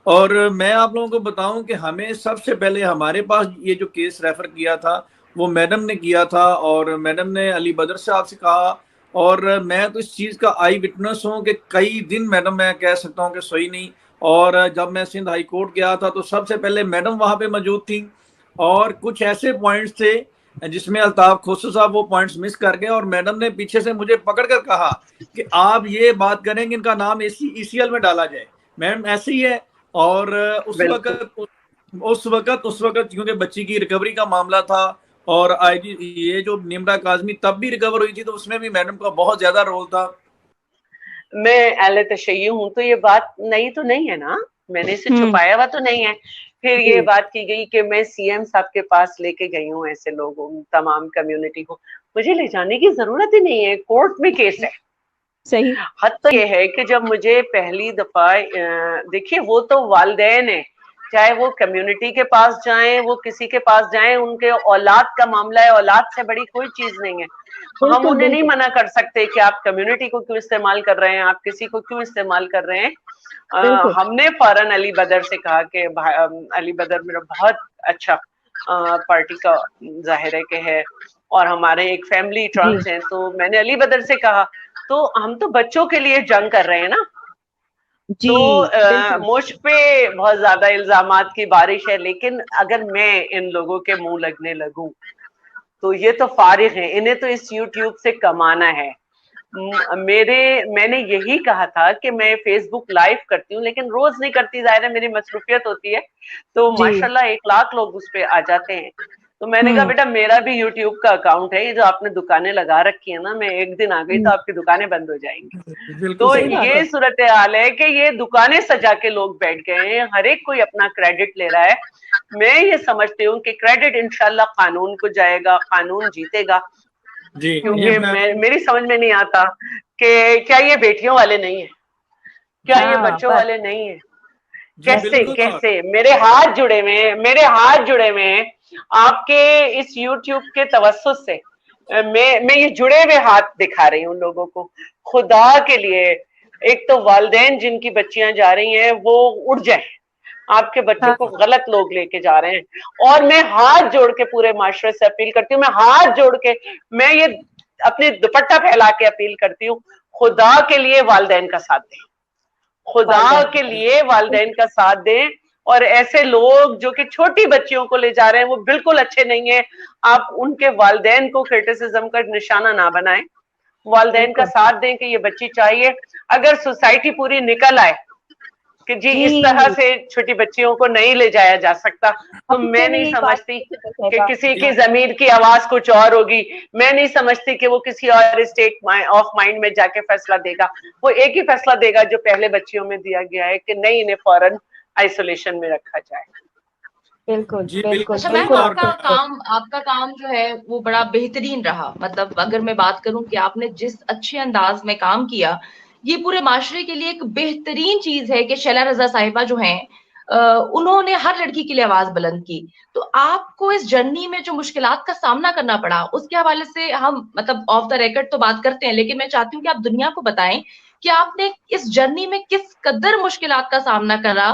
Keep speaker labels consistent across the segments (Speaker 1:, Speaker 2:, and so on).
Speaker 1: اور میں آپ لوگوں کو بتاؤں کہ ہمیں سب سے پہلے ہمارے پاس یہ جو کیس ریفر کیا تھا وہ میڈم نے کیا تھا، اور میڈم نے علی بدر صاحب سے کہا، اور میں تو اس چیز کا آئی وٹنس ہوں کہ کئی دن میڈم میں کہہ سکتا ہوں کہ سوئی نہیں. اور جب میں سندھ ہائی کورٹ گیا تھا تو سب سے پہلے میڈم وہاں پہ موجود تھیں، اور کچھ ایسے پوائنٹس تھے جس میں الطاف کھوسو صاحب وہ پوائنٹس مس کر گئے، اور میڈم نے پیچھے سے مجھے پکڑ کر کہا کہ آپ یہ بات کریں کہ ان کا نام ای سی ایل میں ڈالا جائے. میم ایسے ہی ہے. اور اس وقت کیونکہ بچی کی ریکوری کا معاملہ تھا، اور آئی جی یہ جو نمرا کاظمی تب بھی ریکور ہوئی تھی، تو اس میں بھی میڈم کا بہت زیادہ رول تھا.
Speaker 2: میں اہل تشیع ہوں تو یہ بات نئی تو نہیں ہے نا، میں نے اسے چھپایا ہوا تو نہیں ہے. پھر یہ بات کی گئی کہ میں سی ایم صاحب کے پاس لے کے گئی ہوں ایسے لوگوں تمام کمیونٹی کو. مجھے لے جانے کی ضرورت ہی نہیں ہے، کورٹ میں کیس ہے.
Speaker 3: صحیح.
Speaker 2: حد تو یہ ہے کہ جب مجھے پہلی دفعہ دیکھیے وہ تو والدین ہیں، چاہے وہ کمیونٹی کے پاس جائیں، وہ کسی کے پاس جائیں، ان کے اولاد کا معاملہ ہے، اولاد سے بڑی کوئی چیز نہیں ہے. ہم انہیں نہیں منع کر سکتے کہ آپ کمیونٹی کو کیوں استعمال کر رہے ہیں، آپ کسی کو کیوں استعمال کر رہے ہیں. ہم نے فوراً علی بدر سے کہا کہ علی بدر میرا بہت اچھا پارٹی کا ظاہر ہے کہ ہے، اور ہمارے ایک فیملی ٹرمز ہیں، تو میں نے علی بدر سے کہا تو ہم تو بچوں کے لیے جنگ کر رہے ہیں نا. تو مجھ پہ بہت زیادہ الزامات کی بارش ہے، لیکن اگر میں ان لوگوں کے منہ لگنے لگوں تو یہ تو فارغ ہیں، انہیں تو اس یوٹیوب سے کمانا ہے. میں نے یہی کہا تھا کہ میں فیس بک لائیو کرتی ہوں لیکن روز نہیں کرتی، ظاہر ہے میری مصروفیت ہوتی ہے، تو ماشاءاللہ 1,00,000 لوگ اس پہ آ جاتے ہیں. تو میں نے کہا بیٹا میرا بھی یوٹیوب کا اکاؤنٹ ہے، یہ جو آپ نے دکانیں لگا رکھی ہیں نا، میں ایک دن آ گئی تو آپ کی دکانیں بند ہو جائیں گی. تو یہ صورتحال ہے کہ یہ دکانیں سجا کے لوگ بیٹھ گئے ہیں، ہر ایک کوئی اپنا کریڈٹ لے رہا ہے. میں یہ سمجھتی ہوں کہ کریڈٹ انشاءاللہ قانون کو جائے گا، قانون جیتے گا. کیونکہ میری سمجھ میں نہیں آتا کہ کیا یہ بیٹیوں والے نہیں ہیں، کیا یہ بچوں والے نہیں ہیں. کیسے میرے ہاتھ جڑے ہوئے ہیں آپ کے اس یوٹیوب کے توسط سے. میں یہ جڑے ہوئے ہاتھ دکھا رہی ہوں لوگوں کو. خدا کے لیے ایک تو والدین جن کی بچیاں جا رہی ہیں وہ اڑ جائیں، آپ کے بچوں کو غلط لوگ لے کے جا رہے ہیں. اور میں ہاتھ جوڑ کے پورے معاشرے سے اپیل کرتی ہوں، میں ہاتھ جوڑ کے میں یہ اپنی دوپٹہ پھیلا کے اپیل کرتی ہوں، خدا کے لیے والدین کا ساتھ دیں، خدا کے لیے والدین کا ساتھ دیں. اور ایسے لوگ جو کہ چھوٹی بچیوں کو لے جا رہے ہیں وہ بالکل اچھے نہیں ہیں. آپ ان کے والدین کو کرٹیسزم کا نشانہ نہ بنائیں، والدین کا ساتھ دیں کہ یہ بچی چاہیے. اگر سوسائٹی پوری نکل آئے کہ جی اس طرح سے چھوٹی بچیوں کو نہیں لے جایا جا سکتا، تو میں نہیں سمجھتی کہ کسی کی ضمیر کی آواز کچھ اور ہوگی. میں نہیں سمجھتی کہ وہ کسی اور اسٹیٹ آف مائنڈ میں جا کے فیصلہ دے گا. وہ ایک ہی فیصلہ دے گا جو پہلے بچیوں میں دیا گیا ہے کہ نہیں، انہیں فوراً آئسولیشن میں رکھا جائے.
Speaker 3: بالکل بالکل.
Speaker 4: اچھا میم، آپ کا کام جو ہے وہ بڑا بہترین رہا. مطلب اگر میں بات کروں کہ آپ نے جس اچھے انداز میں کام کیا، یہ پورے معاشرے کے لیے ایک بہترین چیز ہے کہ شیلا رضا صاحبہ جو ہیں انہوں نے ہر لڑکی کے لیے آواز بلند کی. تو آپ کو اس جرنی میں جو مشکلات کا سامنا کرنا پڑا اس کے حوالے سے ہم مطلب آف دا ریکارڈ تو بات کرتے ہیں، لیکن میں چاہتی ہوں کہ آپ دنیا کو بتائیں کہ آپ نے اس جرنی میں کس قدر مشکلات کا سامنا کرا،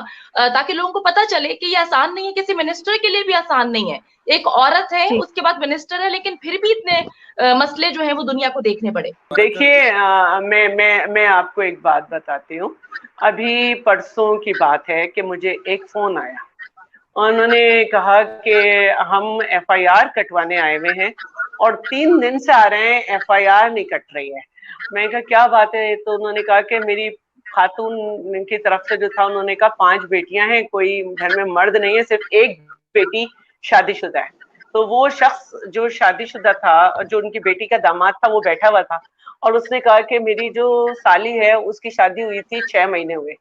Speaker 4: تاکہ لوگوں کو پتہ چلے کہ یہ آسان نہیں ہے، کسی منسٹر کے لیے بھی آسان نہیں ہے. ایک عورت ہے، اس کے بعد منسٹر ہے، لیکن پھر بھی اتنے مسئلے جو ہیں وہ دنیا کو دیکھنے پڑے.
Speaker 2: دیکھیے میں آپ کو ایک بات بتاتی ہوں. ابھی پرسوں کی بات ہے کہ مجھے ایک فون آیا، انہوں نے کہا کہ ہم ایف آئی آر کٹوانے آئے ہوئے ہیں اور 3 دن سے آ رہے ہیں ایف آئی آر نہیں کٹ رہی ہے. میں نے کہا کیا بات ہے؟ تو انہوں نے کہا کہ میری خاتون کی طرف سے جو تھا، انہوں نے کہا 5 بیٹیاں ہیں، کوئی گھر میں مرد نہیں ہے، صرف ایک بیٹی شادی شدہ ہے. تو وہ شخص جو شادی شدہ تھا، جو ان کی بیٹی کا داماد تھا، وہ بیٹھا ہوا تھا اور اس نے کہا کہ میری جو سالی ہے اس کی شادی ہوئی تھی 6 مہینے ہوئے،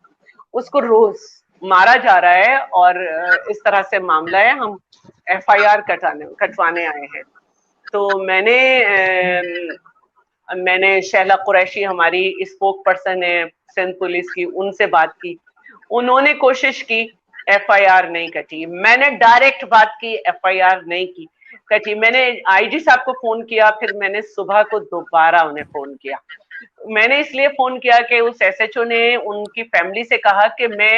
Speaker 2: اس کو روز مارا جا رہا ہے اور اس طرح سے معاملہ ہے، ہم ایف آئی آر کٹوانے آئے ہیں. تو میں نے شہلا قریشی ہماری اسپوک پرسن ہے سندھ پولیس کی، ان سے بات کی. انہوں نے کوشش کی، ایف آئی آر نہیں کٹی. میں نے ڈائریکٹ بات کی، ایف آئی آر نہیں کی کٹی. میں نے آئی جی صاحب کو فون کیا، پھر میں نے صبح کو دوبارہ انہیں فون کیا. میں نے اس لیے فون کیا کہ اس ایس ایچ او نے ان کی فیملی سے کہا کہ میں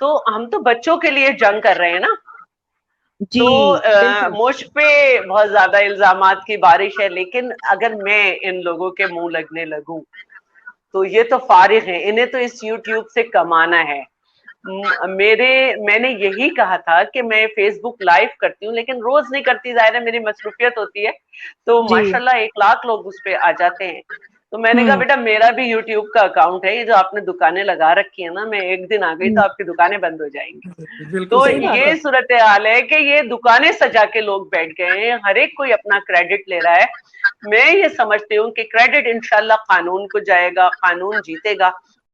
Speaker 2: تو ہم تو بچوں کے لیے جنگ کر رہے ہیں نا.
Speaker 3: جی
Speaker 2: تو مجھ پہ بہت زیادہ الزامات کی بارش ہے, لیکن اگر میں ان لوگوں کے منہ لگنے لگوں تو یہ تو فارغ ہیں, انہیں تو اس یوٹیوب سے کمانا ہے. میں نے یہی کہا تھا کہ میں فیس بک لائیو کرتی ہوں لیکن روز نہیں کرتی, ظاہر ہے میری مصروفیت ہوتی ہے, تو ماشاءاللہ 1 لاکھ لوگ اس پہ آ جاتے ہیں. تو میں نے کہا بیٹا میرا بھی یوٹیوب کا اکاؤنٹ ہے, یہ جو آپ نے دکانیں لگا رکھی ہیں نا, میں ایک دن آ گئی تو آپ کی دکانیں بند ہو جائیں گی. تو یہ صورتحال ہے کہ یہ دکانیں سجا کے لوگ بیٹھ گئے ہیں, ہر ایک کوئی اپنا کریڈٹ لے رہا ہے. میں یہ سمجھتی ہوں کہ کریڈٹ انشاءاللہ قانون کو جائے گا, قانون جیتے گا,